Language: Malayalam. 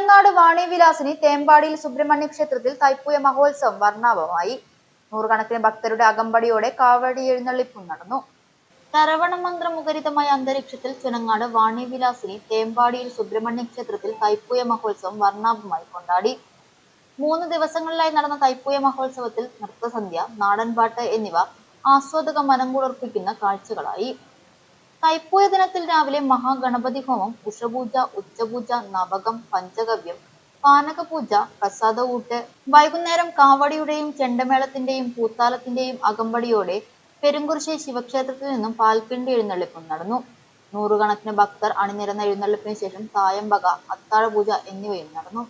ചുനങ്ങാട് വാണിവിലാസിനി തേമ്പാടിയിൽ സുബ്രഹ്മണ്യ ക്ഷേത്രത്തിൽ തൈപ്പൂയ മഹോത്സവം വർണ്ണാഭമായി. നൂറുകണക്കിന് ഭക്തരുടെ അകമ്പടിയോടെ കാവടി എഴുന്നള്ളിപ്പും നടന്നു. തരവണ മന്ത്രമുഖരിതമായ അന്തരീക്ഷത്തിൽ ചുനങ്ങാട് വാണിവിലാസിനി തേമ്പാടിയിൽ സുബ്രഹ്മണ്യ ക്ഷേത്രത്തിൽ തൈപ്പൂയ മഹോത്സവം വർണ്ണാഭമായി കൊണ്ടാടി. 3 ദിവസങ്ങളിലായി നടന്ന തൈപ്പൂയ മഹോത്സവത്തിൽ നൃത്തസന്ധ്യ, നാടൻപാട്ട് എന്നിവ ആസ്വാദക മനംകുളിർപ്പിക്കുന്ന കാഴ്ചകളായി. തൈപ്പൂയ ദിനത്തിൽ രാവിലെ മഹാഗണപതി ഹോമം, ഉഷപൂജ, ഉച്ചപൂജ, നവകം, പഞ്ചഗവ്യം, പാനകപൂജ, പ്രസാദഊട്ട്, വൈകുന്നേരം കാവടിയുടെയും ചെണ്ടമേളത്തിന്റെയും പൂത്താലത്തിന്റെയും അകമ്പടിയോടെ പെരുങ്കുറിശ്ശി ശിവക്ഷേത്രത്തിൽ നിന്നും പാൽപിണ്ടി എഴുന്നള്ളിപ്പും നടന്നു. നൂറുകണക്കിന് ഭക്തർ അണിനിരന്ന എഴുന്നള്ളിപ്പിന് ശേഷം തായമ്പക, അത്താഴപൂജ എന്നിവയും നടന്നു.